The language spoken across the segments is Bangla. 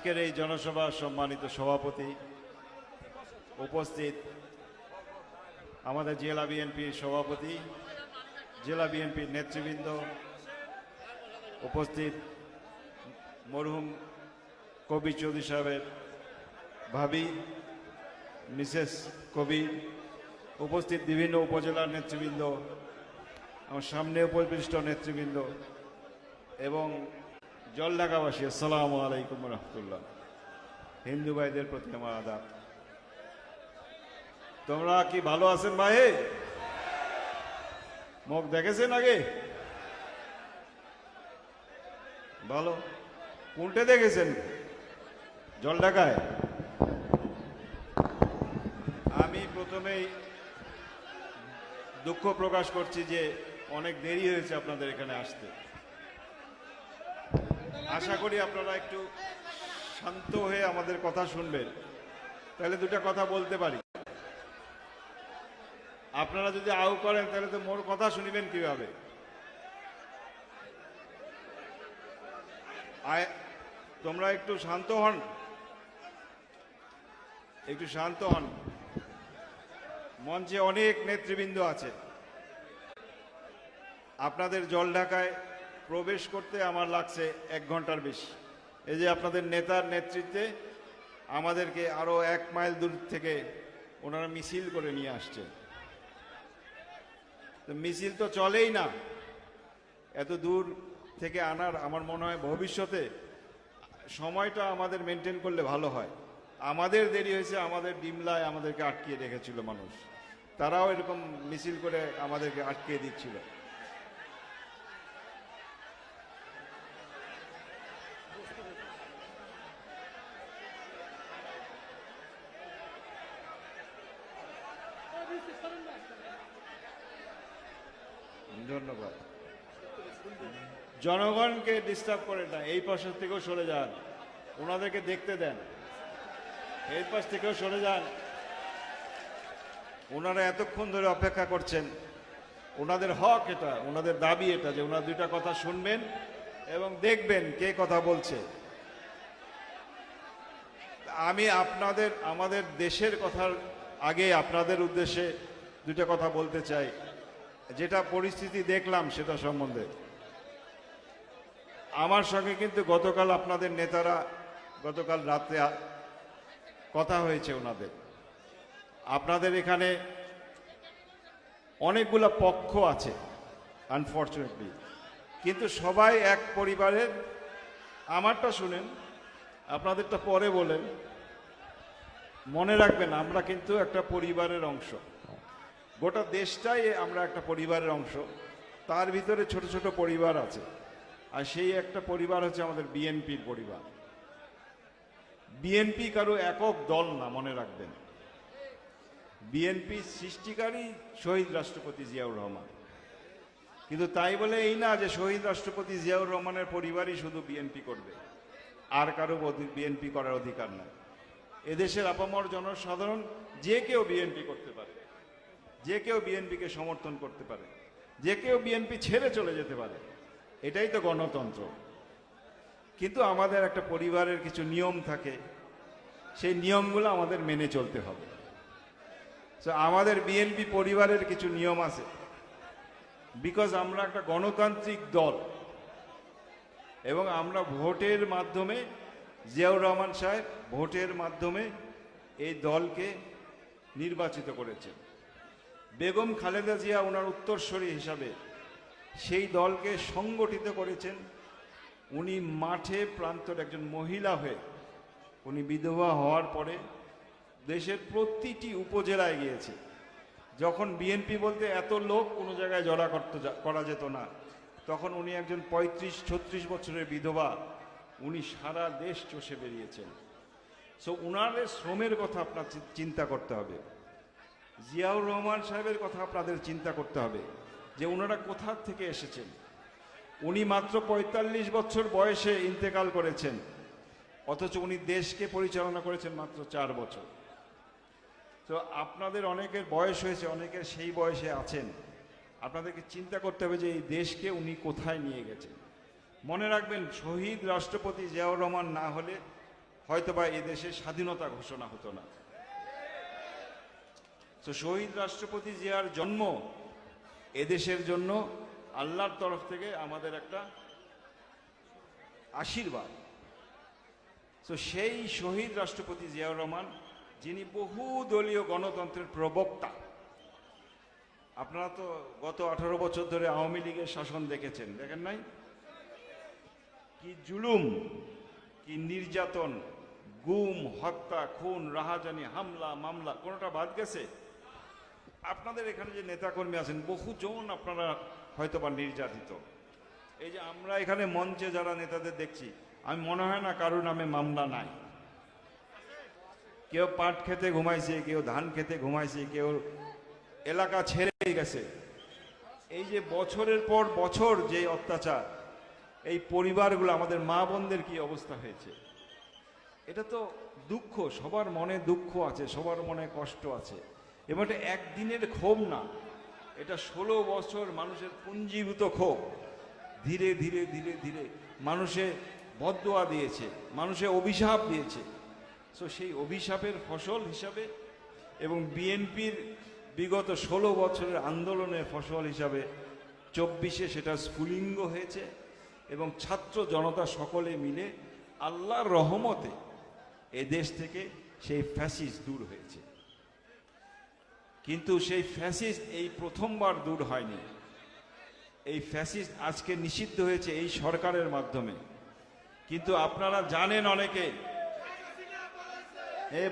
আজকের এই জনসভার সম্মানিত সভাপতি, উপস্থিত আমাদের জেলা বিএনপির সভাপতি, জেলা বিএনপির নেতৃবৃন্দ, উপস্থিত মরহুম কবি চৌধুরী সাহেবের ভাবি মিসেস কবি, উপস্থিত বিভিন্ন উপজেলার নেতৃবৃন্দ, আমার সামনে উপবিষ্ট নেতৃবৃন্দ এবং জলঢাকাবাসী, আসসালামু আলাইকুম রহমতুল্লাহ। হিন্দু ভাইদের প্রতি আমার আদাব। তোমরা কি ভালো আছেন ভাই? মুখ দেখেছেন আগে? ভালো। কোনটা দেখেছেন? জলঢাকায়? আমি প্রথমেই দুঃখ প্রকাশ করছি যে অনেক দেরি হয়েছে আপনাদের এখানে আসতে। আশা করি আপনারা একটু শান্ত হয়ে আমাদের কথা শুনবেন, তাহলে দুটা কথা বলতে পারি। আপনারা যদি আউ করেন তাহলে তো মোর কথা শুনিবেন কিভাবে? তোমরা একটু শান্ত হন, একটু শান্ত হন। মঞ্চে অনেক নেতৃবৃন্দ আছে। আপনাদের জলঢাকায় প্রবেশ করতে আমার লাগছে 1 ঘন্টার বেশি। এই যে আপনাদের নেতার নেতৃত্বে আমাদেরকে আরো 1 মাইল দূর থেকে ওনারা মিছিল করে নিয়ে আসছে। তো মিছিল তো চলেই না, এত দূর থেকে আনার আমার মনে হয় ভবিষ্যতে সময়টা আমাদের মেনটেন করলে ভালো হয়। আমাদের দেরি হয়েছে, আমাদের ডিমলায় আমাদেরকে আটকিয়ে রেখেছিল মানুষ, তারাও এরকম মিছিল করে আমাদেরকে আটকিয়ে দিচ্ছিল। ধন্যবাদ। জনগণকে ডিস্টার্ব করে না, এই পাশের থেকেও সরে যান, ওনাদেরকে দেখতে দেন। এই পাশ থেকেও সরে যান। ওনারা এতক্ষণ ধরে অপেক্ষা করছেন, ওনাদের হক এটা, ওনাদের দাবি এটা যে ওনার দুইটা কথা শুনবেন এবং দেখবেন কে কথা বলছে। আমি আমাদের দেশের কথার আগে আপনাদের উদ্দেশ্যে দুইটা কথা বলতে চাই, যেটা পরিস্থিতি দেখলাম সেটা সম্বন্ধে। আমার সঙ্গে কিন্তু গতকাল আপনাদের নেতারা, গতকাল রাতে কথা হয়েছে ওনাদের। আপনাদের এখানে অনেকগুলো পক্ষ আছে আনফর্চুনেটলি, কিন্তু সবাই এক পরিবারের। আমারটা শুনেন, আপনাদেরটা পরে বলেন। মনে রাখবেন আমরা কিন্তু একটা পরিবারের অংশ, গোটা দেশটাই আমরা একটা পরিবারের অংশ। তার ভিতরে ছোট ছোট পরিবার আছে, আর সেই একটা পরিবার হচ্ছে আমাদের বিএনপির পরিবার। বিএনপি কারো একক দল না, মনে রাখবেন। বিএনপি সৃষ্টিকারী শহীদ রাষ্ট্রপতি জিয়াউর রহমান, কিন্তু তাই বলে এই না যে শহীদ রাষ্ট্রপতি জিয়াউর রহমানের পরিবারই শুধু বিএনপি করবে, আর কারো বিএনপি করার অধিকার নাই। এদেশের আপামর জনসাধারণ যে কেউ বিএনপি করতে পারে, যে কেউ বিএনপিকে সমর্থন করতে পারে, যে কেউ বিএনপি ছেড়ে চলে যেতে পারে। এটাই তো গণতন্ত্র। কিন্তু আমাদের একটা পরিবারের কিছু নিয়ম থাকে, সেই নিয়মগুলো আমাদের মেনে চলতে হবে। তো আমাদের বিএনপি পরিবারের কিছু নিয়ম আছে, বিকজ আমরা একটা গণতান্ত্রিক দল এবং আমরা ভোটের মাধ্যমে, জিয়াউর রহমান সাহেব ভোটের মাধ্যমে এই দলকে নির্বাচিত করেছেন। বেগম খালেদা জিয়া ওনার উত্তরসূরি হিসাবে সেই দলকে সংগঠিত করেছেন। উনি মাঠে প্রান্তর একজন মহিলা হয়ে, উনি বিধবা হওয়ার পরে দেশের প্রতিটি উপজেলায় গিয়েছে। যখন বিএনপি বলতে এত লোক কোনো জায়গায় জড়া করা যেত না, তখন উনি একজন 35-36 বছরের বিধবা, উনি সারা দেশ চষে বেরিয়েছেন। সো উনাদের শ্রমের কথা আপনার চিন্তা করতে হবে। জিয়াউর রহমান সাহেবের কথা আপনাদের চিন্তা করতে হবে যে ওনারা কোথা থেকে এসেছেন। উনি মাত্র 45 বছর বয়সে ইন্তেকাল করেছেন, অথচ উনি দেশকে পরিচালনা করেছেন মাত্র 4 বছর। তো আপনাদের অনেকের বয়স হয়েছে, অনেকের সেই বয়সে আছেন। আপনাদেরকে চিন্তা করতে হবে যে এই দেশকে উনি কোথায় নিয়ে গেছেন। মনে রাখবেন, শহীদ রাষ্ট্রপতি জিয়াউর রহমান না হলে হয়তোবা এদেশে স্বাধীনতা ঘোষণা হতো না। তো শহীদ রাষ্ট্রপতি জিয়ার জন্ম এদেশের জন্য আল্লাহর তরফ থেকে আমাদের একটা আশীর্বাদ। তো সেই শহীদ রাষ্ট্রপতি জিয়াউর রহমান, যিনি বহু দলীয় গণতন্ত্রের প্রবক্তা। আপনারা তো গত 18 বছর ধরে আওয়ামী লীগের শাসন দেখেছেন, দেখেন নাই? কি জুলুম, কি নির্যাতন, গুম, হত্যা, খুন, রাহাজানি, হামলা, মামলা, কোনোটা বাদ গেছে? আপনাদের এখানে যে নেতাকর্মী আছেন বহুজন আপনারা হয়তোবা নির্যাতিত। এই যে আমরা এখানে মঞ্চে যারা নেতাদের দেখছি, আমি মনে হয় না কারোর নামে মামলা নাই। কেউ পাট খেতে ঘুমাইছে, কেউ ধান খেতে ঘুমাইছে, কেউ এলাকা ছেড়ে গেছে। এই যে বছরের পর বছর যে অত্যাচার, এই পরিবারগুলো, আমাদের মা বোনদের কি অবস্থা হয়েছে, এটা তো দুঃখ। সবার মনে দুঃখ আছে, সবার মনে কষ্ট আছে। এবং এটা একদিনের ক্ষোভ না, এটা 16 বছর মানুষের পুঞ্জীভূত ক্ষোভ। ধীরে ধীরে ধীরে ধীরে মানুষে বদদোয়া দিয়েছে, মানুষে অভিশাপ দিয়েছে। সো সেই অভিশাপের ফসল হিসাবে এবং বিএনপির বিগত 16 বছরের আন্দোলনের ফসল হিসাবে 24-এ সেটা স্ফুলিঙ্গ হয়েছে এবং ছাত্র জনতা সকলে মিলে আল্লাহর রহমতে এদেশ থেকে সেই ফ্যাসিস্ট দূর হয়েছে। কিন্তু সেই ফ্যাসিস্ট এই প্রথমবার দূর হয়নি। এই ফ্যাসিস্ট আজকে নিষিদ্ধ হয়েছে এই সরকারের মাধ্যমে। কিন্তু আপনারা জানেন অনেকে,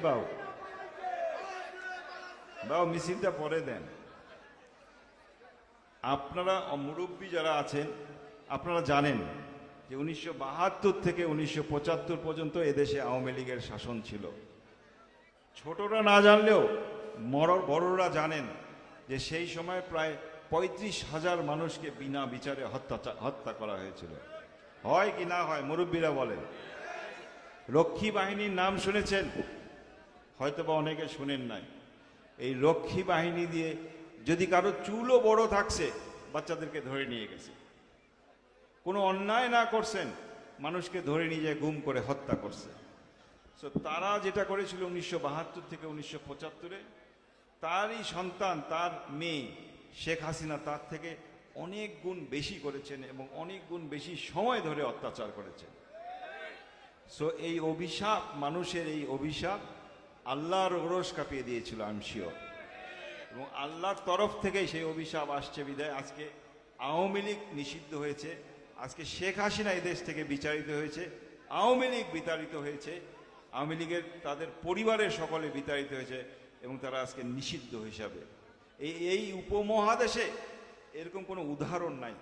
বাবু মিছিলটা পরে দেন। আপনারা মুরব্বী যারা আছেন আপনারা জানেন যে 1972 থেকে 1975 পর্যন্ত এদেশে আওয়ামী লীগের শাসন ছিল। ছোটরা না জানলেও বড়রা জানেন যে সেই সময় প্রায় 35,000 মানুষকে বিনা বিচারে হত্যা করা হয়েছিল। হয় কি না হয় মুরব্বীরা বলেন। রক্ষী বাহিনীর নাম শুনেছেন, হয়তোবা অনেকে শুনেন নাই। এই রক্ষী বাহিনী দিয়ে যদি কারো চুলও বড় থাকছে বাচ্চাদেরকে ধরে নিয়ে গেছে। কোনো অন্যায় না করছেন, মানুষকে ধরে নিয়ে যায় গুম করে হত্যা করছে। সো তারা যেটা করেছিল 1972 থেকে 1975-এ, তারই সন্তান, তার মেয়ে শেখ হাসিনা তার থেকে অনেক গুণ বেশি করেছেন এবং অনেক গুণ বেশি সময় ধরে অত্যাচার করেছেন। সো এই অভিশাপ, মানুষের এই অভিশাপ আল্লাহর ওরস কাঁপিয়ে দিয়েছিল, আমি শিওর। এবং আল্লাহর তরফ থেকে সেই অভিশাপ আসছে বিদায় আজকে আওয়ামী লীগ নিষিদ্ধ হয়েছে। আজকে শেখ হাসিনা এই দেশ থেকে বিচারিত হয়েছে, আওয়ামী লীগ বিতাড়িত হয়েছে, আওয়ামী লীগের তাদের পরিবারের সকলে বিতাড়িত হয়েছে এবং তারা আজকে নিষিদ্ধ হিসাবে। এই উপমহাদেশে এরকম কোনো উদাহরণ নাই।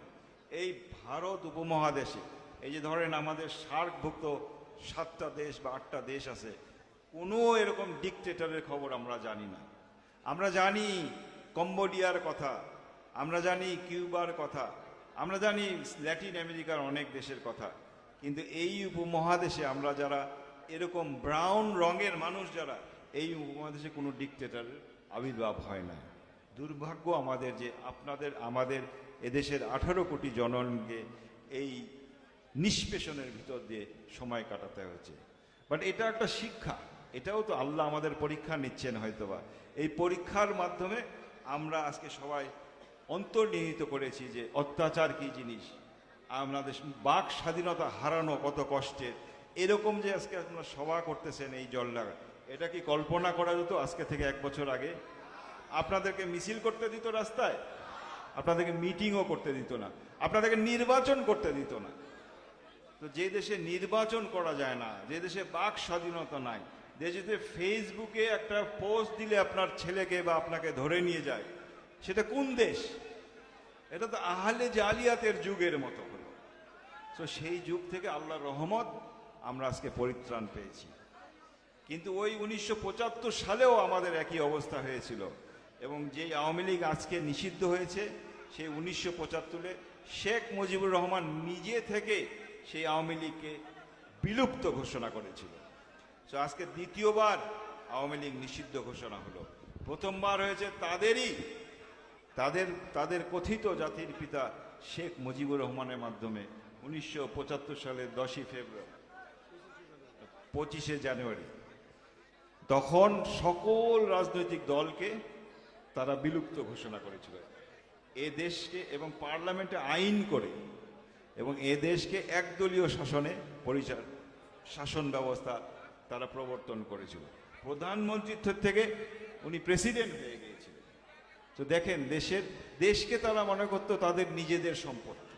এই ভারত উপমহাদেশে এই যে ধরেন আমাদের সার্কভুক্ত 7টা দেশ বা 8টা দেশ আছে, কোনো এরকম ডিকটেটরের খবর আমরা জানি না। আমরা জানি কম্বোডিয়ার কথা, আমরা জানি কিউবার কথা, আমরা জানি ল্যাটিন আমেরিকার অনেক দেশের কথা, কিন্তু এই উপমহাদেশে আমরা যারা এরকম ব্রাউন রঙের মানুষ যারা, এই উপমহাদেশে কোনো ডিকটেটরের আবির্ভাব হয় না। দুর্ভাগ্য আমাদের যে আমাদের এদেশের 18 কোটি জনগণকে এই নিষ্পেষণের ভিতর দিয়ে সময় কাটাতে হয়েছে। বাট এটা একটা শিক্ষা, এটাও তো আল্লাহ আমাদের পরীক্ষা নিচ্ছেন হয়তোবা। এই পরীক্ষার মাধ্যমে আমরা আজকে সবাই অন্তর্নিহিত করেছি যে অত্যাচার কি জিনিস, আমাদের বাক স্বাধীনতা হারানো কত কষ্টের। এরকম যে আজকে আপনারা সভা করতেছেন এই জলডাঙ্গা, এটা কি কল্পনা করা যেত আজকে থেকে 1 বছর আগে? আপনাদেরকে মিছিল করতে দিত রাস্তায়, আপনাদেরকে মিটিংও করতে দিত না, আপনাদেরকে নির্বাচন করতে দিত না। তো যে দেশে নির্বাচন করা যায় না, যে দেশে বাক স্বাধীনতা নাই, যে দেশে ফেসবুকে একটা পোস্ট দিলে আপনার ছেলেকে বা আপনাকে ধরে নিয়ে যায়, সেটা কোন দেশ? এটা তো আহলে জালিয়াতের যুগের মতো হলো। তো সেই যুগ থেকে আল্লাহর রহমত আমরা আজকে পরিত্রাণ পেয়েছি। কিন্তু ওই 1975 সালেও আমাদের একই অবস্থা হয়েছিল এবং যেই আওয়ামী লীগ আজকে নিষিদ্ধ হয়েছে, সেই 1975-এ শেখ মুজিবুর রহমান নিজে থেকে সেই আওয়ামী লীগকে বিলুপ্ত ঘোষণা করেছিল। তো আজকে দ্বিতীয়বার আওয়ামী লীগ নিষিদ্ধ ঘোষণা হলো। প্রথমবার হয়েছে তাদের কথিত জাতির পিতা শেখ মুজিবুর রহমানের মাধ্যমে 1975 সালের 10ই ফেব্রুয়ারি, 25শে জানুয়ারি, তখন সকল রাজনৈতিক দলকে তারা বিলুপ্ত ঘোষণা করেছিল এ দেশকে, এবং পার্লামেন্টে আইন করে, এবং এ দেশকে একদলীয় শাসনে শাসন ব্যবস্থা তারা প্রবর্তন করেছিল। প্রধানমন্ত্রীর থেকে উনি প্রেসিডেন্ট হয়ে গিয়েছিলেন। তো দেখেন, দেশকে তারা মনে করতো তাদের নিজেদের সম্পত্তি।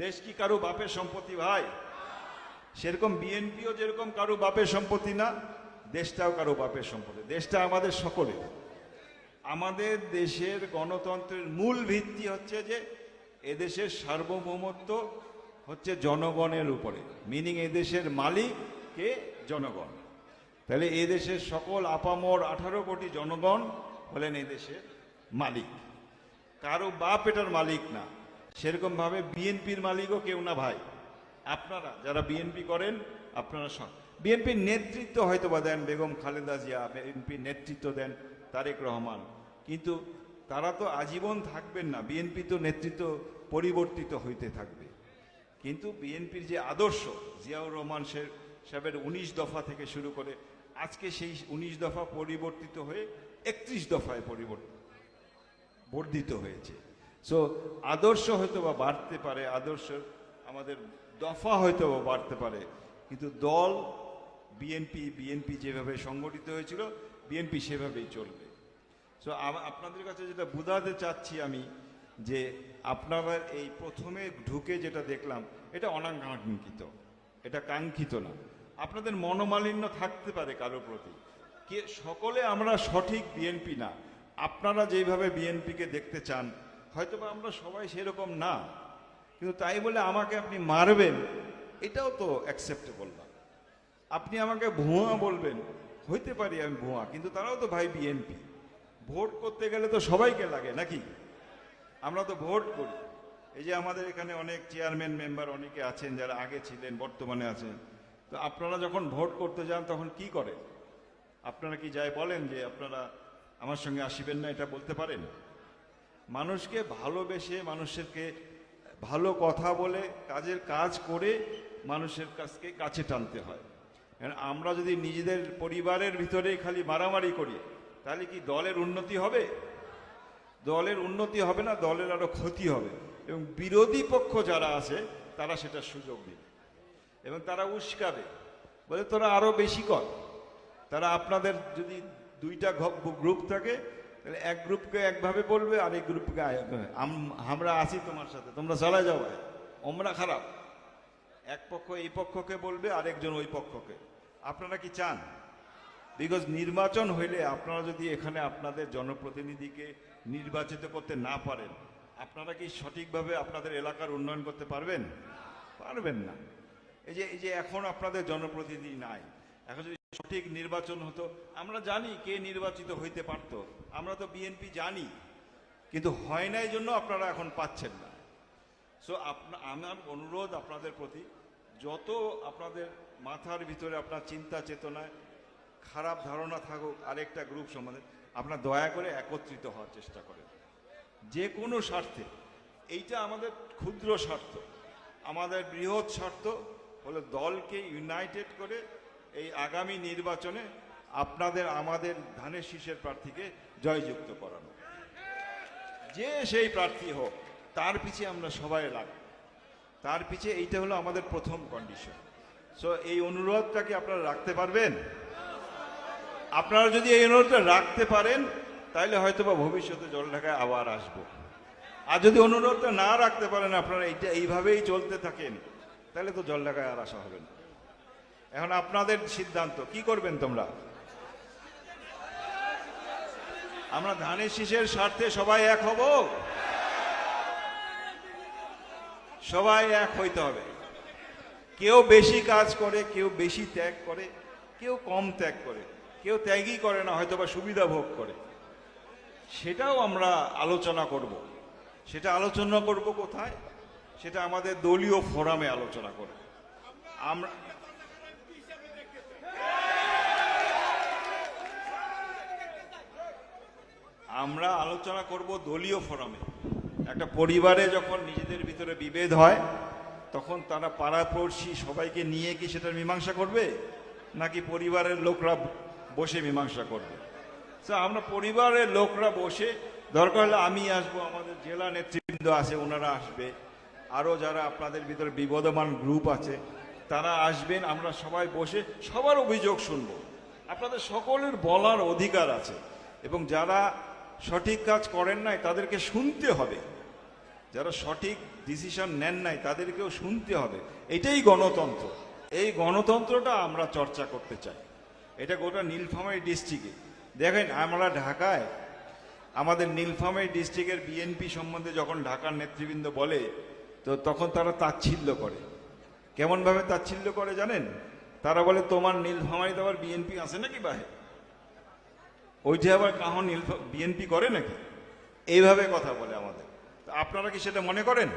দেশ কি কারো বাপের সম্পত্তি ভাই? সেরকম বিএনপিও যেরকম কারো বাপের সম্পত্তি না, দেশটাও কারো বাপের সম্পত্তি। দেশটা আমাদের সকলের। আমাদের দেশের গণতন্ত্রের মূল ভিত্তি হচ্ছে যে এদেশের সার্বভৌমত্ব হচ্ছে জনগণের উপরে, মিনিং এদেশের মালিক কে? জনগণ। তাহলে এদেশের সকল আপামর 18 কোটি জনগণ হলেন এদেশের মালিক, কারো বাপ এটার মালিক না। সেরকম ভাবে বিএনপির মালিকও কেউ না ভাই। আপনারা যারা বিএনপি করেন, আপনারা বিএনপির নেতৃত্ব হয়তো বা দেন বেগম খালেদা জিয়া, বিএনপির নেতৃত্ব দেন তারেক রহমান, কিন্তু তারা তো আজীবন থাকবেন না। বিএনপি তো নেতৃত্ব পরিবর্তিত হইতে থাকবে। কিন্তু বিএনপির যে আদর্শ, জিয়াউর রহমান সাহেবের 19 দফা থেকে শুরু করে আজকে সেই 19 দফা পরিবর্তিত হয়ে 31 দফায় বর্ধিত হয়েছে। সো আদর্শ হয়তো বা বাড়তে পারে, আদর্শ আমাদের দফা হয়তো বা বাড়তে পারে, কিন্তু দল বিএনপি যেভাবে সংগঠিত হয়েছিল, বিএনপি সেভাবেই চলবে। সো আপনাদের কাছে যেটা বোঝাতে চাচ্ছি আমি, যে আপনারা এই প্রথমে ঢুকে যেটা দেখলাম, এটা অনাকাঙ্ক্ষিত, এটা কাঙ্ক্ষিত না। আপনাদের মনোমালিন্য থাকতে পারে কারো প্রতি, সকলে আমরা সঠিক বিএনপি না। আপনারা যেভাবে বিএনপিকে দেখতে চান, হয়তোবা আমরা সবাই সেরকম না, কিন্তু তাই বলে আমাকে আপনি মারবেন, এটাও তো অ্যাকসেপ্টেবল না। আপনি আমাকে ভুয়া বলবেন, হইতে পারি আমি ভুয়া, কিন্তু তারাও তো ভাই বিএনপি। ভোট করতে গেলে তো সবাইকে লাগে নাকি? আমরা তো ভোট করি। এই যে আমাদের এখানে অনেক চেয়ারম্যান মেম্বার অনেকে আছেন যারা আগে ছিলেন, বর্তমানে আছেন। তো আপনারা যখন ভোট করতে যান তখন কি করেন? আপনারা কি যায় বলেন যে আপনারা আমার সঙ্গে আসিবেন না, এটা বলতে পারেন? মানুষকে ভালোবেসে, মানুষকে ভালো কথা বলে, কাজ করে মানুষের কাছে টানতে হয়। আমরা যদি নিজেদের পরিবারের ভিতরেই খালি মারামারি করি, তাহলে কি দলের উন্নতি হবে? দলের উন্নতি হবে না, দলের আরো ক্ষতি হবে। এবং বিরোধী পক্ষ যারা আছে তারা সেটা সুযোগ দিবে এবং তারা উস্কাবে, বলে তোরা আরো বেশি কর। তারা আপনাদের যদি 2টা গ্রুপ থাকে, তাহলে এক গ্রুপকে একভাবে বলবে, আরেক গ্রুপকে আমরা আছি তোমার সাথে, তোমরা চালা যাও, আমরা খারাপ। এক পক্ষ এই পক্ষকে বলবে, আরেকজন ওই পক্ষকে। আপনারা কি চান? বিকজ নির্বাচন হইলে আপনারা যদি এখানে আপনাদের জনপ্রতিনিধিকে নির্বাচিত করতে না পারেন, আপনারা কি সঠিকভাবে আপনাদের এলাকার উন্নয়ন করতে পারবেন? পারবেন না। এই যে এখন আপনাদের জনপ্রতিনিধি নাই, এখন যদি সঠিক নির্বাচন হতো, আমরা জানি কে নির্বাচিত হইতে পারত, আমরা তো বিএনপি জানি, কিন্তু হয় নাই জন্য আপনারা এখন পাচ্ছেন না। সো আমার অনুরোধ আপনাদের প্রতি, যত আপনাদের মাথার ভিতরে আপনার চিন্তা চেতনায় খারাপ ধারণা থাকুক আরেকটা গ্রুপ সম্বন্ধে, আপনার দয়া করে একত্রিত হওয়ার চেষ্টা করেন যে কোনো স্বার্থে। এইটা আমাদের ক্ষুদ্র স্বার্থ, আমাদের বৃহৎ স্বার্থ হলো দলকে ইউনাইটেড করে এই আগামী নির্বাচনে আমাদের ধানের শীষের প্রার্থীকে জয়যুক্ত করানো। যে সেই প্রার্থী হোক, তার পিছে আমরা সবাই লাগব, তার পিছে এইটা হলো আমাদের প্রথম কন্ডিশন। সো এই অনুরোধটাকে আপনারা রাখতে পারবেন? আপনারা যদি এই অনুরোধটা রাখতে পারেন, তাহলে হয়তোবা ভবিষ্যতে জলঢাকায় আবার আসবো। আর যদি অনুরোধটা না রাখতে পারেন, আপনারা এইভাবেই চলতে থাকেন, তাহলে তো জলঢাকায় আর আসা হবে না। এখন আপনাদের সিদ্ধান্ত, কি করবেন তোমরা? আমরা ধানের শীষের স্বার্থে সবাই এক হব, সবাই এক হইতে হবে। কেউ বেশি কাজ করে, কেউ বেশি ত্যাগ করে, কেউ কম ত্যাগ করে, কেউ ত্যাগই করে না, হয়তোবা সুবিধা ভোগ করে। সেটাও আমরা আলোচনা করব। সেটা আলোচনা করব কোথায়? সেটা আমাদের দলীয় ফোরামে আলোচনা করব। আমরা আলোচনা করব দলীয় ফোরামে। একটা পরিবারে যখন নিজেদের ভিতরে বিভেদ হয়, তখন তারা পাড়াপড়শি সবাইকে নিয়ে কি সেটার মীমাংসা করবে? নাকি পরিবারের লোকরা বসে মীমাংসা করবে? আমরা পরিবারের লোকরা বসে, দরকার হলে আমি আসবো, আমাদের জেলা নেতৃবৃন্দ আছে ওনারা আসবে, আরও যারা আপনাদের ভিতরে বিবদমান গ্রুপ আছে তারা আসবেন, আমরা সবাই বসে সবার অভিযোগ শুনব। আপনাদের সকলের বলার অধিকার আছে, এবং যারা সঠিক কাজ করেন নাই তাদেরকে শুনতে হবে, যারা সঠিক ডিসিশন নেন নাই তাদেরকেও শুনতে হবে। এটাই গণতন্ত্র। এই গণতন্ত্রটা আমরা চর্চা করতে চাই। এটা গোটা নীলফামারী ডিস্ট্রিক্টে দেখেন, আমরা ঢাকায় আমাদের নীলফামারী ডিস্ট্রিক্টের বিএনপি সম্বন্ধে যখন ঢাকার নেতৃবৃন্দ বলে, তো তখন তারা তাচ্ছিল্য করে। কেমনভাবে তাচ্ছিল্য করে জানেন? তারা বলে, তোমার নীলফামারীতে আবার বিএনপি আছে নাকি বাহে? ওইটা আবার কাহন বিএনপি করে নাকি? এইভাবে কথা বলে আমাদের। আপনারা কি সেটা মনে করেন?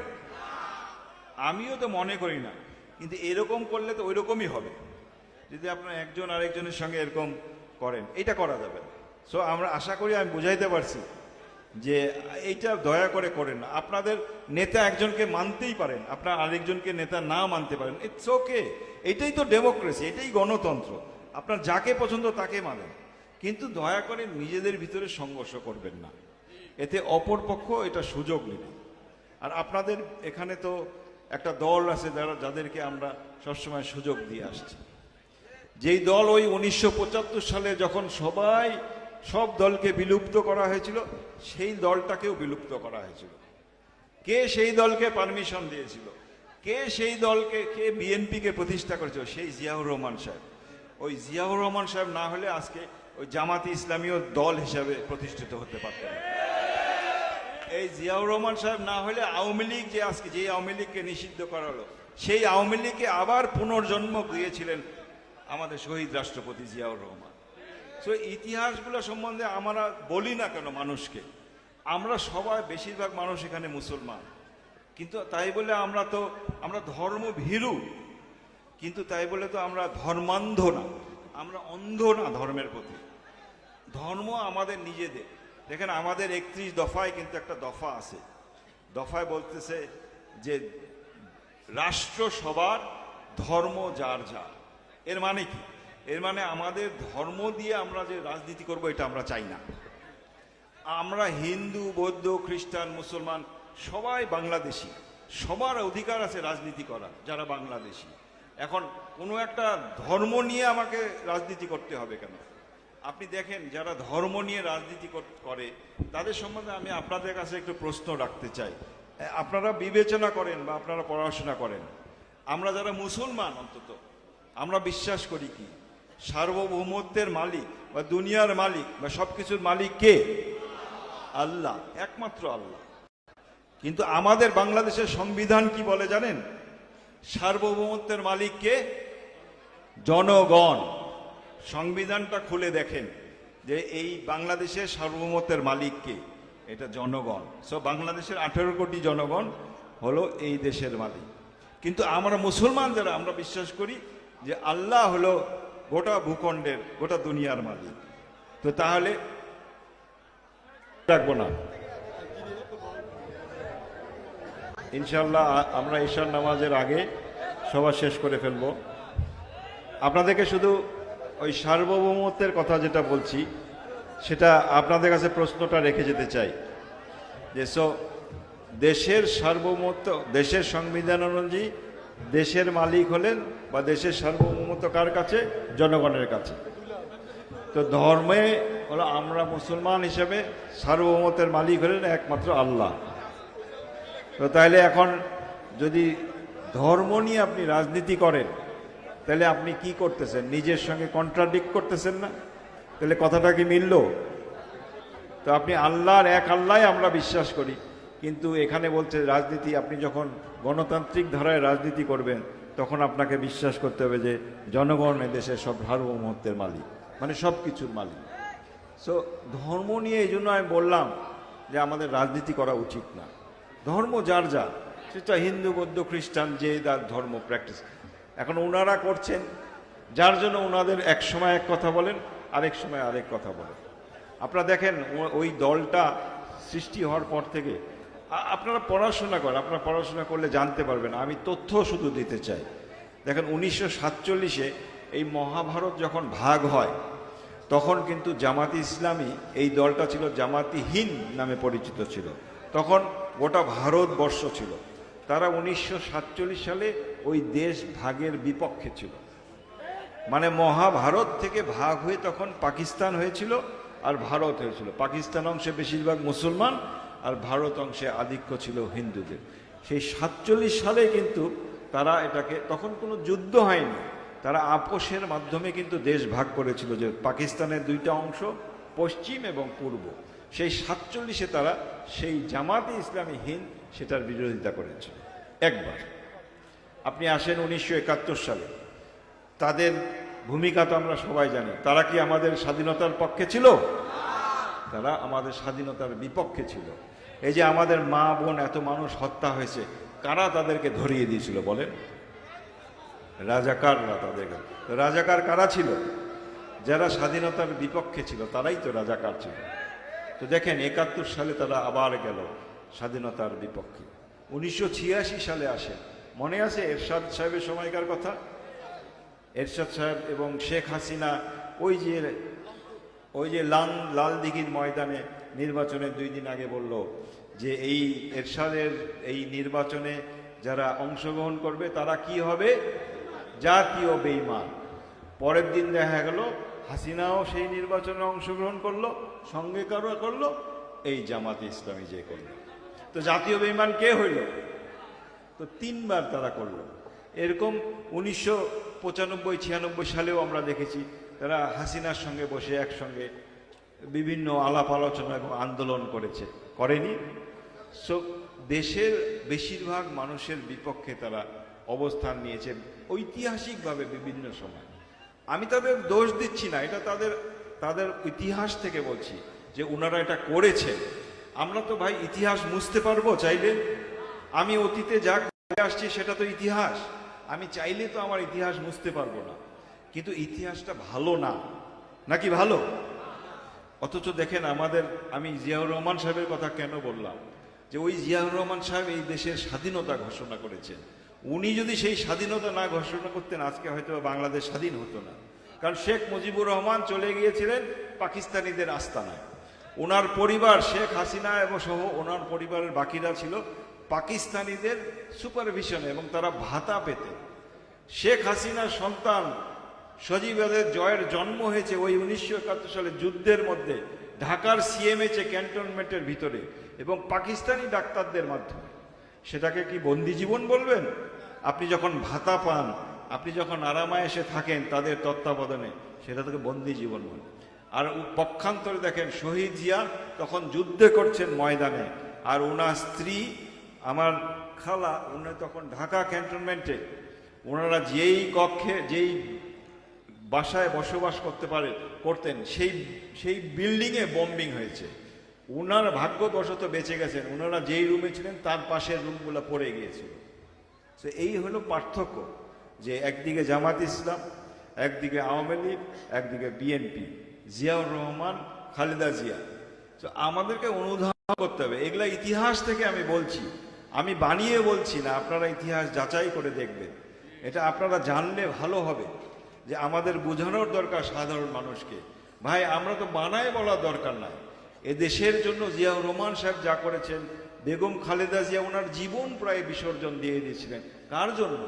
আমিও তো মনে করি না, কিন্তু এরকম করলে তো ওই রকমই হবে। যদি আপনারা একজন আরেকজনের সঙ্গে এরকম করেন, এটা করা যাবে না। সো আমরা আশা করি আমি বুঝাইতে পারছি যে এইটা দয়া করে করেন না। আপনাদের নেতা একজনকে মানতেই পারেন, আপনার আরেকজনকে নেতা না মানতে পারেন, ইটস ওকে। এটাই তো ডেমোক্রেসি, এটাই গণতন্ত্র। আপনার যাকে পছন্দ তাকে মানেন, কিন্তু দয়া করে নিজেদের ভিতরে সংঘর্ষ করবেন না, এতে অপরপক্ষ এটা সুযোগ নেবে। আর আপনাদের এখানে তো একটা দল আছে যাদেরকে আমরা সবসময় সুযোগ দিয়ে আসছি। যেই দল ওই 1975 সালে যখন সব দলকে বিলুপ্ত করা হয়েছিল, সেই দলটাকেও বিলুপ্ত করা হয়েছিল। কে সেই দলকে পারমিশন দিয়েছিল? কে সেই দলকে, কে বিএনপিকে প্রতিষ্ঠা করেছিল? সেই জিয়াউর রহমান সাহেব। ওই জিয়াউর রহমান সাহেব না হলে আজকে ওই জামাতে ইসলামীয় দল হিসাবে প্রতিষ্ঠিত হতে পারত না। এই জিয়াউর রহমান সাহেব না হলে আওয়ামী লীগ, যে আজকে যে আওয়ামী লীগকে নিষিদ্ধ করা হলো, সেই আওয়ামী লীগকে আবার পুনর্জন্ম দিয়েছিলেন আমাদের শহীদ রাষ্ট্রপতি জিয়াউর রহমান। সো ইতিহাসগুলো সম্বন্ধে আমরা বলি না কেন মানুষকে? আমরা সবাই, বেশিরভাগ মানুষ এখানে মুসলমান, কিন্তু তাই বলে আমরা ধর্মভীরু, কিন্তু তাই বলে তো আমরা ধর্মান্ধ না, আমরা অন্ধ না ধর্মের প্রতি। ধর্ম আমাদের নিজেদের। দেখেন, আমাদের 31 দফায় কিন্তু একটা দফা আছে। দফায় বলতেছে যে রাষ্ট্র সবার, ধর্ম যার যার। এর মানে কি? এর মানে আমাদের ধর্ম দিয়ে আমরা যে রাজনীতি করব, এটা আমরা চাই না। আমরা হিন্দু, বৌদ্ধ, খ্রিস্টান, মুসলমান সবাই বাংলাদেশি, সবার অধিকার আছে রাজনীতি করার যারা বাংলাদেশি। এখন কোনো একটা ধর্ম নিয়ে আমাকে রাজনীতি করতে হবে কেন? আপনি দেখেন, যারা ধর্ম নিয়ে রাজনীতি করে তাদের সম্বন্ধে আমি আপনাদের কাছে একটু প্রশ্ন রাখতে চাই। আপনারা বিবেচনা করেন বা আপনারা পড়াশোনা করেন, আমরা যারা মুসলমান অন্তত আমরা বিশ্বাস করি কি? সার্বভৌমত্বের মালিক বা দুনিয়ার মালিক বা সবকিছুর মালিক কে? আল্লাহ, একমাত্র আল্লাহ। কিন্তু আমাদের বাংলাদেশের সংবিধান কি বলে জানেন? সার্বভৌমত্বের মালিক কে? জনগণ। সংবিধানটা খুলে দেখেন যে এই বাংলাদেশের সার্বভৌমত্বের মালিক কে? এটা জনগণ। সো বাংলাদেশের 18 কোটি জনগণ হলো এই দেশের মালিক। কিন্তু আমরা মুসলমান যারা, আমরা বিশ্বাস করি যে আল্লাহ হলো গোটা ভূখণ্ডের, গোটা দুনিয়ার মালিক। তো তাহলে রাখবো না ইনশাল্লাহ, আমরা ঈশার নামাজের আগে সভা শেষ করে ফেলবো। আপনাদেরকে শুধু ওই সার্বভৌমত্বের কথা যেটা বলছি, সেটা আপনাদের কাছে প্রশ্নটা রেখে যেতে চাই যে দেশের সার্বভৌমত্ব, দেশের সংবিধান অনুযায়ী দেশের মালিক হলেন বা দেশের সার্বভৌমত্ব কার কাছে? জনগণের কাছে। তো ধর্মে হলো আমরা মুসলমান হিসেবে সার্বভৌমত্বের মালিক হলেন একমাত্র আল্লাহ। তো তাহলে এখন যদি ধর্ম নিয়ে আপনি রাজনীতি করেন, তাহলে আপনি কি করতেছেন? নিজের সঙ্গে কন্ট্রাডিক্ট করতেছেন না? তাহলে কথাটা কি মিলল? তো আপনি আল্লাহর, এক আল্লাহ আমরা বিশ্বাস করি, কিন্তু এখানে বলছে রাজনীতি, আপনি যখন গণতান্ত্রিক ধারায় রাজনীতি করবেন তখন আপনাকে বিশ্বাস করতে হবে যে জনগণ এদেশের সব সার্বভৌমত্বের মালিক, মানে সব কিছুর মালিক। সো ধর্ম নিয়ে এই জন্য আমি বললাম যে আমাদের রাজনীতি করা উচিত না। ধর্ম যার যার, সেটা হিন্দু, বৌদ্ধ, খ্রিস্টান, যে তার ধর্ম প্র্যাকটিস। এখন ওনারা করছেন, যার জন্য ওনাদের এক সময় এক কথা বলেন, আরেক সময় আরেক কথা বলেন। আপনারা দেখেন, ওই দলটা সৃষ্টি হওয়ার পর থেকে আপনারা পড়াশোনা করেন, আপনারা পড়াশোনা করলে জানতে পারবেন। আমি তথ্য শুধু দিতে চাই। দেখেন, 1947-এ এই মহাভারত যখন ভাগ হয় তখন কিন্তু জামাতি ইসলামী এই দলটা ছিল জামাতি হিন্দ নামে পরিচিত ছিল। তখন গোটা ভারতবর্ষ ছিল। তারা 1947 সালে ওই দেশ ভাগের বিপক্ষে ছিল। মানে মহাভারত থেকে ভাগ হয়ে তখন পাকিস্তান হয়েছিল আর ভারত হয়েছিল। পাকিস্তান অংশে বেশিরভাগ মুসলমান আর ভারত অংশে আধিক্য ছিল হিন্দুদের। সেই 47 সালে কিন্তু তারা এটাকে, তখন কোনো যুদ্ধ হয়নি, তারা আপোষের মাধ্যমে কিন্তু দেশ ভাগ করেছিল, যে পাকিস্তানের দুইটা অংশ পশ্চিম এবং পূর্ব। সেই 47-এ তারা সেই জামাতে ইসলামী হিন্দ সেটার বিরোধিতা করেছিল একবার। আপনি আসেন 1971 সালে, তাদের ভূমিকা তো আমরা সবাই জানি। তারা কি আমাদের স্বাধীনতার পক্ষে ছিল? তারা আমাদের স্বাধীনতার বিপক্ষে ছিল। এই যে আমাদের মা বোন এত মানুষ হত্যা হয়েছে, কারা তাদেরকে ধরিয়ে দিয়েছিল বলেন? রাজাকাররা তাদেরকে। রাজাকার কারা ছিল? যারা স্বাধীনতার বিপক্ষে ছিল তারাই তো রাজাকার ছিল। তো দেখেন 71 সালে তারা আবার গেল স্বাধীনতার বিপক্ষে। 1986 সালে আসে, মনে আছে এরশাদ সাহেবের সময়কার কথা? এরশাদ সাহেব এবং শেখ হাসিনা ওই যে লাল দিঘির ময়দানে নির্বাচনের 2 দিন আগে বলল যে এই এরশাদের এই নির্বাচনে যারা অংশগ্রহণ করবে তারা কি হবে? জাতীয় বেঈমান। পরের দিন দেখা গেল হাসিনাও সেই নির্বাচনে অংশগ্রহণ করলো, সঙ্গে কারা করলো? এই জামাতে ইসলামী যে করলো। তো জাতীয় বেঈমান কে হইল? তো 3 বার তারা করলো। এরকম 1995-96 সালেও আমরা দেখেছি তারা হাসিনার সঙ্গে বসে একসঙ্গে বিভিন্ন আলাপ আলোচনা এবং আন্দোলন করেছে, করেনি? সো দেশের বেশিরভাগ মানুষের বিপক্ষে তারা অবস্থান নিয়েছে ঐতিহাসিকভাবে বিভিন্ন সময়। আমি তাদের দোষ দিচ্ছি না, এটা তাদের ইতিহাস থেকে বলছি যে ওনারা এটা করেছে। আমরা তো ভাই ইতিহাস মুছতে পারবো চাইলে? আমি অতীতে যা করে আসছি সেটা তো ইতিহাস, আমি চাইলে তো আমার ইতিহাস মুছতে পারবো না। কিন্তু ইতিহাসটা ভালো না, নাকি ভালো? অথচ দেখেন আমাদের, আমি জিয়াউর রহমান সাহেবের কথা কেন বললাম, যে ওই জিয়াউর রহমান সাহেব এই দেশের স্বাধীনতা ঘোষণা করেছেন। উনি যদি সেই স্বাধীনতা না ঘোষণা করতেন আজকে হয়তো বাংলাদেশ স্বাধীন হতো না। কারণ শেখ মুজিবুর রহমান চলে গিয়েছিলেন পাকিস্তানিদের আস্তানায়। ওনার পরিবার, শেখ হাসিনা এবং সহ ওনার পরিবারের বাকিরা ছিল পাকিস্তানিদের সুপারভিশনে এবং তারা ভাতা পেতেন। শেখ হাসিনার সন্তান সজীবের জয়ের জন্ম হয়েছে ওই 1971 সালে যুদ্ধের মধ্যে ঢাকার সিএমএইচে ক্যান্টনমেন্টের ভিতরে এবং পাকিস্তানি ডাক্তারদের মাধ্যমে। সেটাকে কি বন্দি জীবন বলবেন? আপনি যখন ভাতা পান, আপনি যখন আরামায়েশে থাকেন তাদের তত্ত্বাবধানে, সেটা থেকে বন্দি জীবন বলেন। আর পক্ষান্তরে দেখেন শহীদ জিয়া তখন যুদ্ধে করছেন ময়দানে, আর ওনার স্ত্রী আমার খালা, উনি তখন ঢাকা ক্যান্টনমেন্টে, ওনারা যেই কক্ষে যেই বাসায় বসবাস করতেন সেই বিল্ডিংয়ে বম্বিং হয়েছে। ওনার ভাগ্যবশত বেঁচে গেছেন, ওনারা যেই রুমে ছিলেন তার পাশের রুমগুলো পড়ে গিয়েছিল। তো এই হলো পার্থক্য, যে একদিকে জামাত ইসলাম, একদিকে আওয়ামী লীগ, একদিকে বিএনপি, জিয়াউর রহমান, খালেদা জিয়া। তো আমাদেরকে অনুধাবন করতে হবে। এগুলা ইতিহাস থেকে আমি বলছি, আমি বানিয়ে বলছি না, আপনারা ইতিহাস যাচাই করে দেখবেন। এটা আপনারা জানলে ভালো হবে, যে আমাদের বোঝানোর দরকার সাধারণ মানুষকে। ভাই আমরা তো বানায় বলার দরকার নাই। এদেশের জন্য জিয়াউর রহমান সাহেব যা করেছেন, বেগম খালেদা জিয়া ওনার জীবন প্রায় বিসর্জন দিয়ে দিয়েছিলেন। কার জন্য?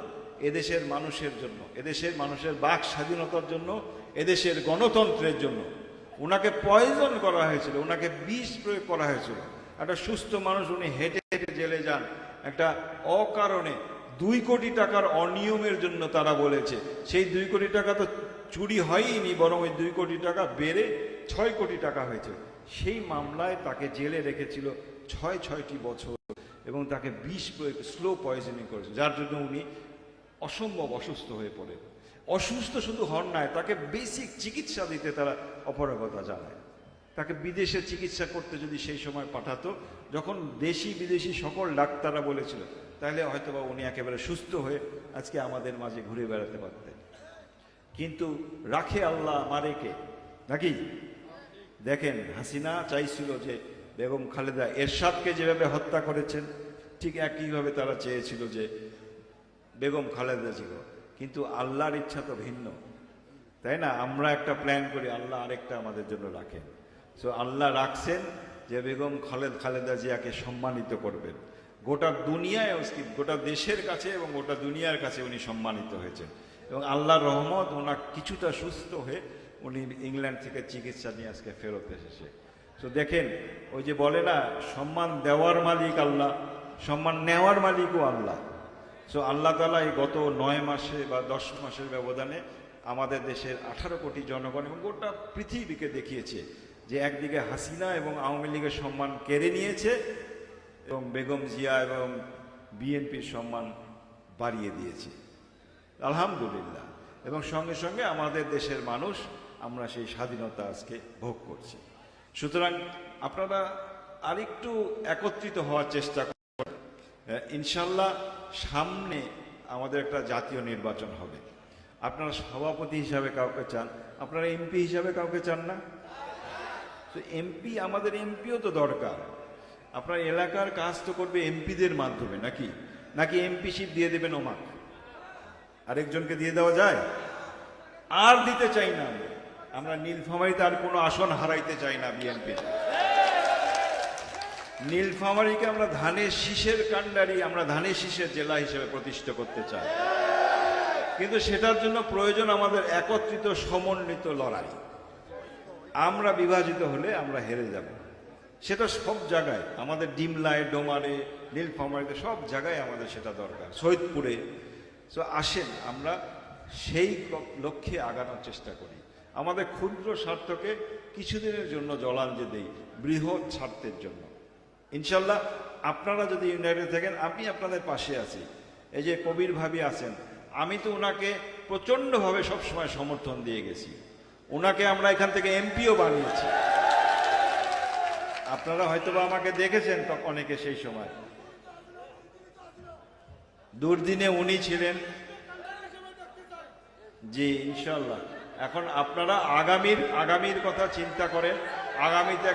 এদেশের মানুষের জন্য, এদেশের মানুষের বাক স্বাধীনতার জন্য, এদেশের গণতন্ত্রের জন্য। ওনাকে পয়জন করা হয়েছিল, ওনাকে বিষ প্রয়োগ করা হয়েছিল। একটা সুস্থ মানুষ, উনি হেঁটে হেঁটে জেলে যান একটা অকারণে 2 কোটি টাকার অনিয়মের জন্য। তারা বলেছে সেই 2 কোটি টাকা তো চুরি হয়নি, বরং ওই 2 কোটি টাকা বেড়ে 6 কোটি টাকা হয়েছে। সেই মামলায় তাকে জেলে রেখেছিল 6টি বছর এবং তাকে বিষ প্রয়োগ, স্লো পয়জনিং করেছে, যার জন্য উনি অসম্ভব অসুস্থ হয়ে পড়ে। অসুস্থ শুধু হন নাই, তাকে বেসিক চিকিৎসা দিতে তারা অপারগতা জানায়। তাকে বিদেশে চিকিৎসা করতে যদি সেই সময় পাঠাতো, যখন দেশি বিদেশি সকল ডাক্তাররা বলেছিল, তাহলে হয়তোবা উনি একেবারে সুস্থ হয়ে আজকে আমাদের মাঝে ঘুরে বেড়াতে পারতেন। কিন্তু রাখে আল্লাহ, মারে কে, নাকি? দেখেন হাসিনা চাইছিল যে বেগম খালেদা এরশাদকে যেভাবে হত্যা করেছেন, ঠিক একইভাবে তারা চেয়েছিল যে বেগম খালেদা জিকে। কিন্তু আল্লাহর ইচ্ছা তো ভিন্ন। তাই না? আমরা একটা প্ল্যান করি, আল্লাহ আরেকটা আমাদের জন্য রাখেন। সো আল্লাহ রাখছেন যে বেগম খালেদা জিয়াকে সম্মানিত করবেন। গোটা দুনিয়ায়, গোটা দেশের কাছে এবং গোটা দুনিয়ার কাছে উনি সম্মানিত হয়েছেন, এবং আল্লাহর রহমত ওনার কিছুটা সুস্থ হয়ে উনি ইংল্যান্ড থেকে চিকিৎসা নিয়ে আজকে ফেরত এসেছে। তো দেখেন, ওই যে বলে না, সম্মান দেওয়ার মালিক আল্লাহ, সম্মান নেওয়ার মালিকও আল্লাহ। সো আল্লাহ তাআলা এই গত 9 মাসে বা 10 মাসের ব্যবধানে আমাদের দেশের 18 কোটি জনগণ এবং গোটা পৃথিবীকে দেখিয়েছে যে একদিকে হাসিনা এবং আওয়ামী লীগের সম্মান কেড়ে নিয়েছে এবং বেগম জিয়া এবং বিএনপির সম্মান বাড়িয়ে দিয়েছে, আলহামদুলিল্লাহ। এবং সঙ্গে সঙ্গে আমাদের দেশের মানুষ, আমরা সেই স্বাধীনতা আজকে ভোগ করছি। সুতরাং আপনারা আরেকটু একত্রিত হওয়ার চেষ্টা করুন। ইনশাল্লাহ সামনে আমাদের একটা জাতীয় নির্বাচন হবে। আপনারা সভাপতি হিসাবে কাউকে চান, আপনারা এমপি হিসাবে কাউকে চান না? তো এমপি, আমাদের এমপিও তো দরকার। আপনার এলাকার কাজ তো করবে এমপিদের মাধ্যমে, নাকি নাকি এমপিশিপ দিয়ে দেবেন ওমাক, আরেকজনকে দিয়ে দেওয়া যায়? আর দিতে চাই না আমরা নীলফামারীতে আর কোনো আসন হারাইতে চাই না বিএনপি। নীলফামারীকে আমরা ধানের শীষের কাণ্ডারি, আমরা ধানের শীষের জেলা হিসেবে প্রতিষ্ঠা করতে চাই। কিন্তু সেটার জন্য প্রয়োজন আমাদের একত্রিত সমন্বিত লড়াই। আমরা বিভাজিত হলে আমরা হেরে যাব। সেটা সব জায়গায়, আমাদের ডিমলায়, ডোমারে, নীলফামারীতে, সব জায়গায় আমাদের সেটা দরকার, সৈয়দপুরে। তো আসেন আমরা সেই লক্ষ্যে আগানোর চেষ্টা করি। আমাদের ক্ষুদ্র স্বার্থকে কিছুদিনের জন্য জলাঞ্জলি দেই বৃহৎ স্বার্থের জন্য। ইনশাল্লাহ আপনারা যদি ইউনাইটেড থাকেন, আমি আপনাদের পাশে আছি। এই যে কবির ভাবি আছেন, আমি তো ওনাকে প্রচণ্ডভাবে সবসময় সমর্থন দিয়ে গেছি। ওনাকে আমরা এখান থেকে এমপিও বানিয়েছি। আপনারা হয়তোবা আমাকে দেখেছেন তখন অনেকে, সেই সময় দুর্দিনে উনি ছিলেন। জি ইনশাল্লাহ। এখন আপনারা আগামীর কথা চিন্তা করেন। আগামীতে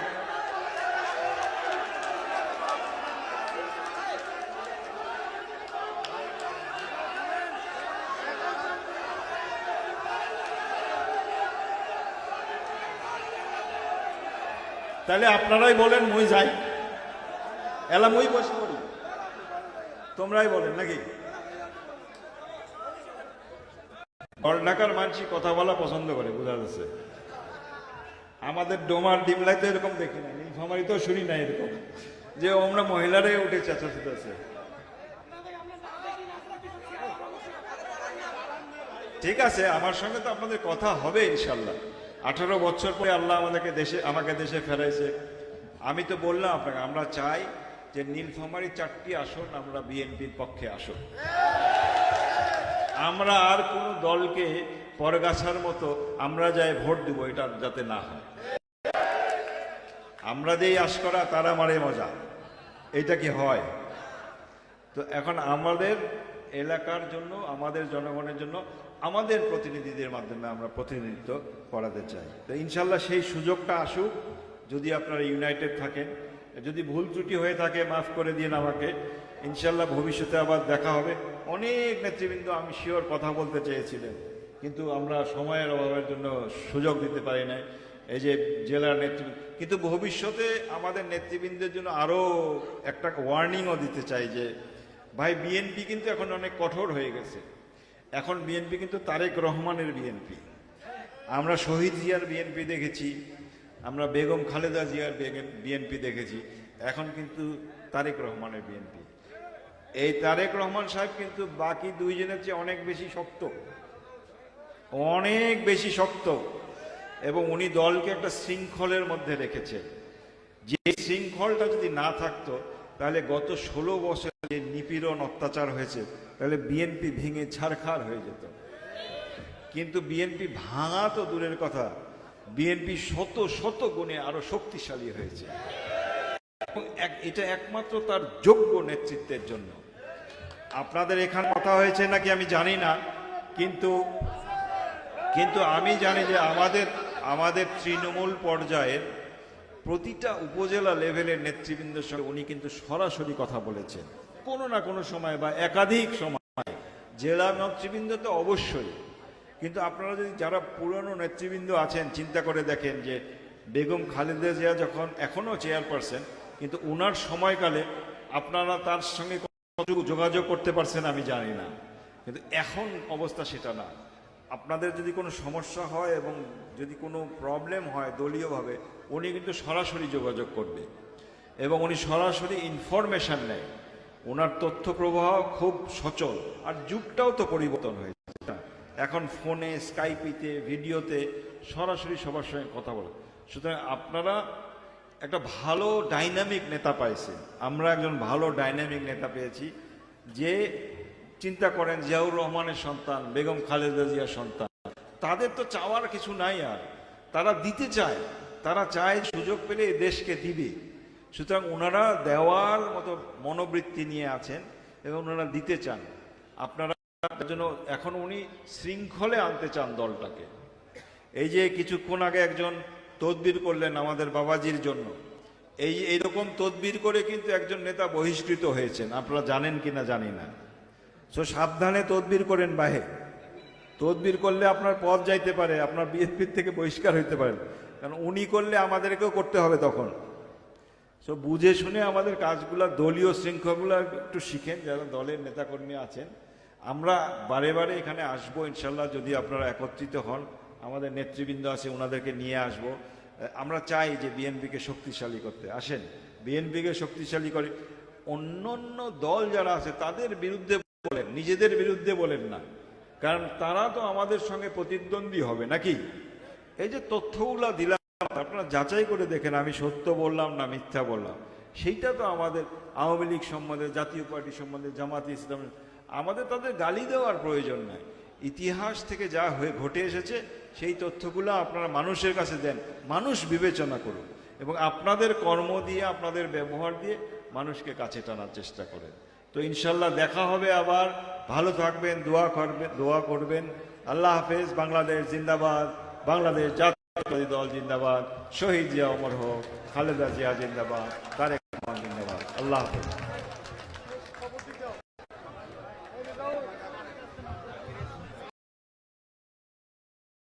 তাহলে আপনারাই বলেন, মুই যাই, এলা মুই বসে পড়ি, তোমরাই বলেন নাকি? ঢাকার মানুষ কথা বলা পছন্দ করে, বোঝা যাচ্ছে। আমাদের ডোমার ডিমলাই তো এরকম দেখি না, নীলফামারী তো শুনি না এরকম যে আমরা মহিলারাই উঠে চেঁচাচ্ছে। ঠিক আছে, আমার সঙ্গে তো আপনাদের কথা হবে ইনশাল্লাহ। 18 বছর পরে আল্লাহ আমাকে দেশে ফেরাইছে। আমি তো বললাম আপনাকে, আমরা চাই যে নীলফামারী 4টি আসন আমরা বিএনপির পক্ষে আসন। আমরা আর কোন দলকে পরগাছার মতো আমরা যাই ভোট দিব, এটা যাতে না হয়। আমরা যেই আশকরা তারা মারে মজা, এটা কি হয়? তো এখন আমাদের এলাকার জন্য, আমাদের জনগণের জন্য, আমাদের প্রতিনিধিদের মাধ্যমে আমরা প্রতিনিধিত্ব করাতে চাই। তো ইনশাল্লাহ সেই সুযোগটা আসুক। যদি আপনারা ইউনাইটেড থাকেন, যদি ভুল ত্রুটি হয়ে থাকে মাফ করে দিন আমাকে। ইনশাল্লাহ ভবিষ্যতে আবার দেখা হবে। অনেক নেতৃবৃন্দ আমি শিওর কথা বলতে চেয়েছিলেন, কিন্তু আমরা সময়ের অভাবের জন্য সুযোগ দিতে পারি না। এই যে জেলার নেতৃবৃন্দ, কিন্তু ভবিষ্যতে আমাদের নেতৃবৃন্দের জন্য আরও একটা ওয়ার্নিংও দিতে চাই যে ভাই, বিএনপি কিন্তু এখন অনেক কঠোর হয়ে গেছে। এখন বিএনপি কিন্তু তারেক রহমানের বিএনপি। আমরা শহীদ জিয়ার বিএনপি দেখেছি, আমরা বেগম খালেদা জিয়ার বিএনপি দেখেছি, এখন কিন্তু তারেক রহমানের বিএনপি। এই তারেক রহমান সাহেব কিন্তু বাকি দুইজনের চেয়ে অনেক বেশি শক্ত, অনেক বেশি শক্ত, এবং উনি দলকে একটা শৃঙ্খলের মধ্যে রেখেছেন। যে শৃঙ্খলটা যদি না থাকতো, তাহলে গত 16 বছর যে নিপীড়ন অত্যাচার হয়েছে, তাহলে বিএনপি ভেঙে ছারখার হয়ে যেত। কিন্তু বিএনপি ভাঙা তো দূরের কথা, বিএনপি শত শত গুণে আরো শক্তিশালী হয়েছে। এটা একমাত্র তার যোগ্য নেতৃত্বের জন্য। আপনাদের এখানে কথা হয়েছে নাকি আমি জানি না, কিন্তু আমি জানি যে আমাদের তৃণমূল পর্যায়ের প্রতিটা উপজেলা লেভেলের নেতৃবৃন্দের সঙ্গে উনি কিন্তু সরাসরি কথা বলেছেন, কোনো না কোনো সময় বা একাধিক সময়। জেলা নেতৃবৃন্দ তো অবশ্যই, কিন্তু আপনারা যদি যারা পুরনো নেতৃবৃন্দ আছেন চিন্তা করে দেখেন যে বেগম খালেদা জিয়া যখন এখনও চেয়ারপারসন, কিন্তু উনার সময়কালে আপনারা তার সঙ্গে কতটুকু যোগাযোগ করতে পারছেন আমি জানি না, কিন্তু এখন অবস্থা সেটা না। আপনাদের যদি কোনো সমস্যা হয় এবং যদি কোনো প্রবলেম হয় দলীয়ভাবে, উনি কিন্তু সরাসরি যোগাযোগ করবে এবং উনি সরাসরি ইনফরমেশন নেয়। ওনার তথ্য প্রবাহ খুব সচল, আর যুগটাও তো পরিবর্তন হয়েছে। এখন ফোনে, স্কাইপিতে, ভিডিওতে সরাসরি সবার সঙ্গে কথা বলে। সুতরাং আপনারা একটা ভালো ডাইনামিক নেতা পাইছেন, আমরা একজন ভালো ডাইনামিক নেতা পেয়েছি, যে চিন্তা করেন জিয়াউর রহমানের সন্তান, বেগম খালেদা জিয়ার সন্তান, তাদের তো চাওয়ার কিছু নাই, আর তারা দিতে চায়, তারা চায় সুযোগ পেলে এই দেশকে দিবে। সুতরাং ওনারা দেওয়ার মতো মনোবৃত্তি নিয়ে আছেন এবং ওনারা দিতে চান। আপনারা জন্য এখন উনি শৃঙ্খলে আনতে চান দলটাকে। এই যে কিছুক্ষণ আগে একজন তদবির করলেন আমাদের বাবাজির জন্য, এইরকম তদবির করে কিন্তু একজন নেতা বহিষ্কৃত হয়েছেন, আপনারা জানেন কিনা জানি না। সো সাবধানে তদবির করেন বাহে, তদবির করলে আপনার পদ যাইতে পারে, আপনার বিএনপির থেকে বহিষ্কার হইতে পারেন, কারণ উনি করলে আমাদেরকেও করতে হবে তখন। সো বুঝে শুনে আমাদের কাজগুলা, দলীয় শৃঙ্খলাগুলো একটু শিখেন যারা দলের নেতাকর্মী আছেন। আমরা বারে বারে এখানে আসবো ইনশাল্লাহ, যদি আপনারা একত্রিত হন। আমাদের নেতৃবৃন্দ আছে, ওনাদেরকে নিয়ে আসব। আমরা চাই যে বিএনপিকে শক্তিশালী করতে। আসেন, বিএনপিকে শক্তিশালী করে। অন্য দল যারা আছে তাদের বিরুদ্ধে বলেন, নিজেদের বিরুদ্ধে বলেন না, কারণ তারা তো আমাদের সঙ্গে প্রতিদ্বন্দ্বী হবে নাকি। এই যে তথ্যগুলা দিলাম, আপনারা যাচাই করে দেখেন আমি সত্য বললাম না মিথ্যা বললাম। সেইটা তো আমাদের আওয়ামী লীগ সম্বন্ধে, জাতীয় পার্টি সম্বন্ধে, জামাতে ইসলাম, আমাদের তাদের গালি দেওয়ার প্রয়োজন নাই। ইতিহাস থেকে যা হয়ে ঘটে এসেছে সেই তথ্যগুলো আপনারা মানুষের কাছে দেন, মানুষ বিবেচনা করুন এবং আপনাদের কর্ম দিয়ে, আপনাদের ব্যবহার দিয়ে মানুষকে কাছে টানার চেষ্টা করেন। তো ইনশাল্লাহ দেখা হবে আবার। ভালো থাকবেন, দোয়া করবেন। আল্লাহ হাফেজ। বাংলাদেশ জিন্দাবাদ, বাংলাদেশ জাতীয়তাবাদী দল জিন্দাবাদ, শহীদ জিয়া অমর হোক, খালেদা জিয়া জিন্দাবাদ, তারেক রহমান জিন্দাবাদ। আল্লাহ হাফেজ।